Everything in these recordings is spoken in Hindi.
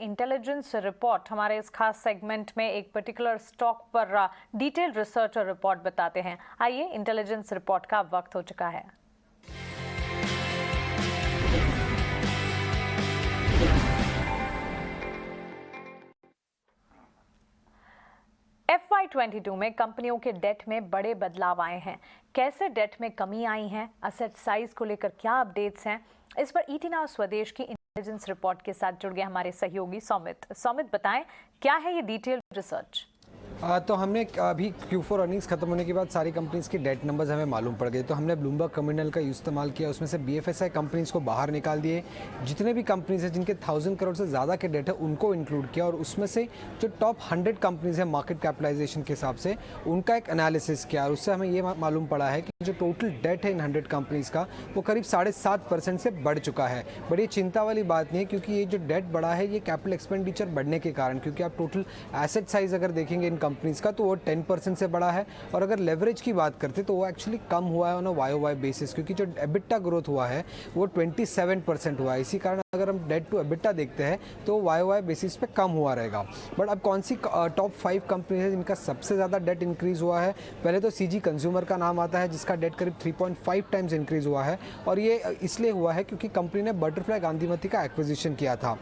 इंटेलिजेंस रिपोर्ट हमारे इस खास सेगमेंट में एक पर्टिकुलर स्टॉक पर डिटेल रिसर्च और रिपोर्ट बताते हैं। आइए, इंटेलिजेंस रिपोर्ट का वक्त हो चुका है। FY22 में कंपनियों के डेट में बड़े बदलाव आए हैं। कैसे डेट में कमी आई है, असेट साइज को लेकर क्या अपडेट्स हैं, इस पर ET Now स्वदेश की इंटेलिजेंस रिपोर्ट के साथ जुड़ गए हमारे सहयोगी सौमित बताएं, क्या है ये डिटेल रिसर्च? तो हमने अभी Q4 अर्निंग्स खत्म होने के बाद सारी कंपनीज की डेट नंबर्स हमें मालूम पड़ गए, तो हमने ब्लूमबर्ग टर्मिनल का इस्तेमाल किया, उसमें से BFSI कंपनीज को बाहर निकाल दिए। जितने भी कंपनीज हैं जिनके 1000 करोड़ से ज़्यादा के डेट है उनको इंक्लूड किया, और उसमें से जो टॉप 100 कंपनीज हैं मार्केट कैपिटलाइजेशन के हिसाब से उनका एक एनालिसिस किया, और उससे हमें ये मालूम पड़ा है कि जो टोटल डेट है इन 100 कंपनीज का वो करीब 7.5% से बढ़ चुका है। बड़ी चिंता वाली बात नहीं है, क्योंकि ये जो डेट बढ़ा है ये कैपिटल एक्सपेंडिचर बढ़ने के कारण, क्योंकि आप टोटल एसेट साइज अगर देखेंगे इन कंपनीज का तो वो 10% से बढ़ा है, और अगर लेवरेज की बात करते तो वो एक्चुअली कम हुआ है ऑन अ YOY बेसिस, क्योंकि जो एबिटा ग्रोथ हुआ है वो 27% हुआ है। इसी कारण अगर हम डेट टू एबिटा देखते हैं तो YOY बेसिस पे कम हुआ रहेगा। बट अब कौन सी टॉप 5 कंपनी है जिनका सबसे ज़्यादा डेट इंक्रीज़ हुआ है? पहले तो CG कंज्यूमर का नाम आता है, जिसका डेट करीब 3.5 टाइम्स इंक्रीज़ हुआ है, और ये इसलिए हुआ है क्योंकि कंपनी ने बटरफ्लाई गांधीमती का एक्विजिशन किया था।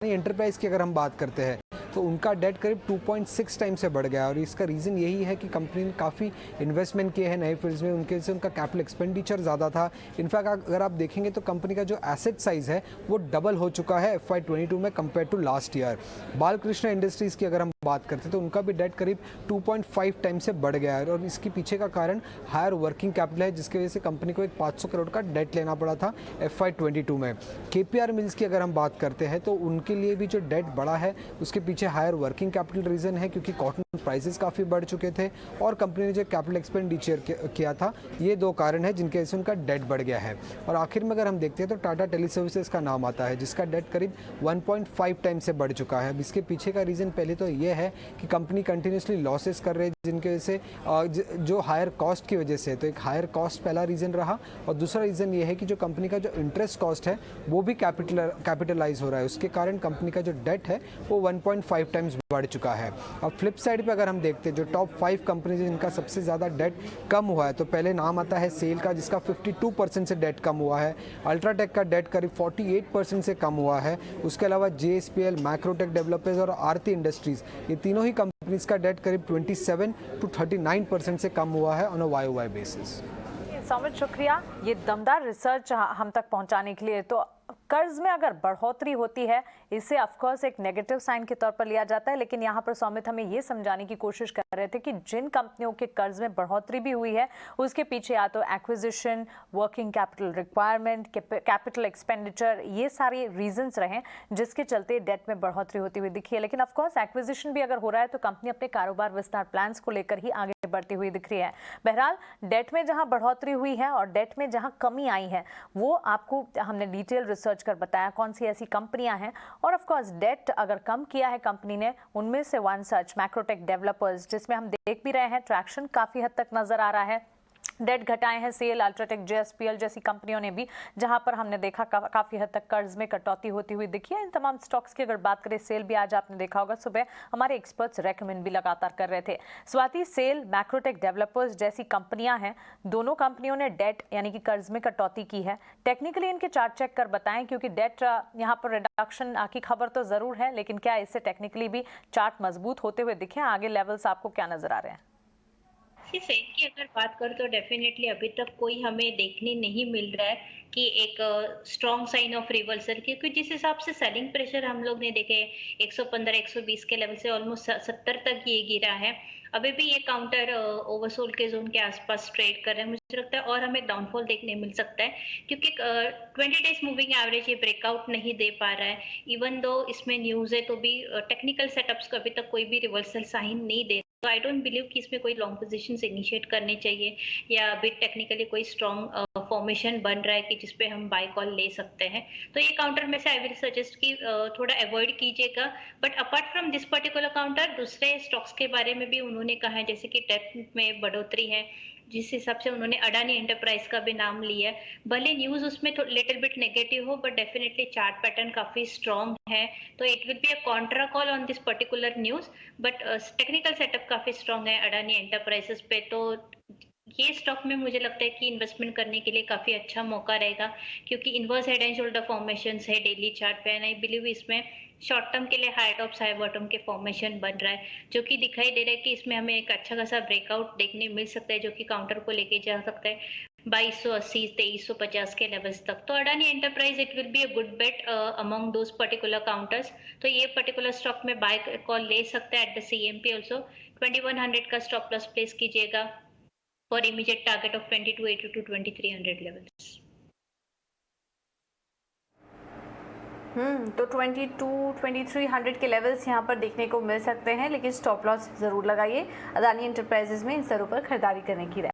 एंटरप्राइज की अगर हम बात करते हैं तो उनका डेट करीब 2.6 टाइम से बढ़ गया, और इसका रीज़न यही है कि कंपनी ने काफ़ी इन्वेस्टमेंट किए हैं नए फील्ड्स में, उनके से उनका कैपिटल एक्सपेंडिचर ज़्यादा था। इनफैक्ट अगर आप देखेंगे तो कंपनी का जो एसेट साइज़ है वो डबल हो चुका है FY22 में compare to last year. Balkrishna industries की अगर हम बात करते हैं तो उनका भी डेट करीब 2.5 टाइम से बढ़ गया है, और इसके पीछे का कारण हायर वर्किंग कैपिटल है, जिसकी वजह से कंपनी को एक 500 करोड़ का डेट लेना पड़ा था FY22 में। KPR मिल्स की अगर हम बात करते हैं तो उनके लिए भी जो डेट बढ़ा है उसके पीछे हायर वर्किंग कैपिटल रीज़न है, क्योंकि कॉटन प्राइसेस काफ़ी बढ़ चुके थे और कंपनी ने जो कैपिटल एक्सपेंडिचर किया था, ये दो कारण है जिनके वजह से उनका डेट बढ़ गया है। और आखिर में अगर हम देखते हैं तो टाटा टेलीसर्विसेज का नाम आता है, जिसका डेट करीब 1.5 टाइम से बढ़ चुका है। अब इसके पीछे का रीज़न पहले तो ये है कि कंपनी कंटिन्यूसली लॉसेस कर रही है, जिनके वजह से जो हायर कॉस्ट की वजह से, तो एक हायर कॉस्ट पहला रीज़न रहा, और दूसरा रीज़न ये है कि जो कंपनी का जो इंटरेस्ट कॉस्ट है वो भी कैपिटलाइज हो रहा है, उसके कारण कंपनी का जो डेट है वो 1.5 टाइम्स बढ़ चुका है। अब फ्लिप साइड पे अगर हम देखते हैं जो टॉप 5 कंपनीज जिनका सबसे ज़्यादा डेट कम हुआ है, तो पहले नाम आता है सेल का, जिसका 52% से डेट कम हुआ है। अल्ट्राटेक का डेट करीब 48% से कम हुआ है। उसके अलावा JSPL, मैक्रोटेक डेवलपर्स और आरती इंडस्ट्रीज़, ये तीनों ही कंपनीज का डेट करीब 27 to 39% से कम हुआ है on a YOY basis. Saumit, शुक्रिया ये दमदार रिसर्च हम तक पहुंचाने के लिए। तो कर्ज में अगर बढ़ोतरी होती है, इसे ऑफकोर्स एक नेगेटिव साइन के तौर पर लिया जाता है, लेकिन यहाँ पर सौमित हमें ये समझाने की कोशिश कर रहे थे कि जिन कंपनियों के कर्ज में बढ़ोतरी भी हुई है उसके पीछे या तो acquisition, working capital requirement, capital expenditure, ये सारे रीजंस रहे जिसके चलते डेट में बढ़ोतरी होती हुई दिखी है। लेकिन ऑफकोर्स एक्विजिशन भी अगर हो रहा है तो कंपनी अपने कारोबार विस्तार प्लान्स को लेकर ही आगे बढ़ती हुई दिख रही है। बहरहाल, डेट में जहां बढ़ोतरी हुई है और डेट में जहां कमी आई है वो आपको हमने डिटेल रिसर्च कर बताया कौन सी ऐसी कंपनियां हैं, और ऑफ कोर्स डेट अगर कम किया है कंपनी ने, उनमें से वन सच मैक्रोटेक डेवलपर्स, जिसमें हम देख भी रहे हैं ट्रैक्शन काफी हद तक नजर आ रहा है। डेट घटाए हैं सेल, अल्ट्राटेक, JSPL जैसी कंपनियों ने भी, जहां पर हमने देखा काफी हद तक कर्ज में कटौती होती हुई दिखी है। इन तमाम स्टॉक्स की अगर बात करें, सेल भी आज आपने देखा होगा सुबह हमारे एक्सपर्ट्स रेकमेंड भी लगातार कर रहे थे। स्वाति, सेल, मैक्रोटेक डेवलपर्स जैसी कंपनियां हैं, दोनों कंपनियों ने डेट यानी कि कर्ज में कटौती की है। टेक्निकली इनके चार्ट चेक कर बताएं, क्योंकि डेट यहाँ पर रिडक्शन की खबर तो जरूर है, लेकिन क्या इससे टेक्निकली भी चार्ट मजबूत होते हुए दिखे? आगे लेवल्स आपको क्या नजर आ रहे हैं? सेल की अगर बात करें तो डेफिनेटली अभी तक कोई हमें देखने नहीं मिल रहा है कि एक स्ट्रॉन्ग साइन ऑफ रिवर्सल, क्योंकि जिस हिसाब से सेलिंग प्रेशर हम लोग ने देखे 115-120 के लेवल से ऑलमोस्ट 70 तक ये गिरा है। अभी भी ये काउंटर ओवरसोल्ड के जोन के आसपास ट्रेड कर रहे हैं, मुझे लगता है, और हमें डाउनफॉल देखने मिल सकता है, क्योंकि 20 डेज मूविंग एवरेज ये ब्रेकआउट नहीं दे पा रहा है। इवन दो इसमें न्यूज है तो भी टेक्निकल सेटअप्स को अभी तक कोई भी रिवर्सल साइन नहीं दे, तो आई डोंट बिलीव कि इसमें कोई लॉन्ग पोजीशन इनिशिएट करने चाहिए, या अभी टेक्निकली कोई स्ट्रॉन्ग फॉर्मेशन बन रहा है कि जिसपे हम बाय कॉल ले सकते हैं। तो ये काउंटर में से आई विल सजेस्ट कि थोड़ा अवॉइड कीजिएगा। But apart from this particular counter, दूसरे स्टॉक्स के बारे में भी उन्होंने कहा है, जैसे कि डेट में बढ़ोतरी है, जिस हिसाब से उन्होंने अडानी एंटरप्राइज का भी नाम लिया है, भले न्यूज़ उसमें तो लिटिल बिट नेगेटिव हो, बट डेफिनेटली चार्ट पैटर्न काफ़ी स्ट्रॉन्ग है, तो it will be a Contra call on this particular news, but technical setup काफ़ी स्ट्रॉन्ग है अडानी एंटरप्राइजेस पे, तो ये स्टॉक में मुझे लगता है कि इन्वेस्टमेंट करने के लिए काफ़ी अच्छा मौका रहेगा, क्योंकि inverse head and shoulder formations है डेली चार्ट पे, एंड आई बिलीव इसमें शॉर्ट टर्म के लिए हाई टॉप्स हाई बॉटम के फॉर्मेशन बन रहा है, जो कि दिखाई दे रहा है कि इसमें हमें एक अच्छा खासा ब्रेकआउट देखने मिल सकता है, जो कि काउंटर को लेके जा सकता है 2280 2350 के लेवल्स तक। तो Adani enterprise it will be a good bet among those particular counters, तो ये पर्टिकुलर स्टॉक में बाय कॉल ले सकता है एट द CMP ऑल्सो। 2100 का स्टॉप लॉस प्लेस कीजिएगा for immediate target of 2280 to 2300 levels. तो 2300 के लेवल्स यहाँ पर देखने को मिल सकते हैं, लेकिन स्टॉप लॉस ज़रूर लगाइए। अदानी एंटरप्राइजेज में इन स्तरों पर खरीदारी करने की राय।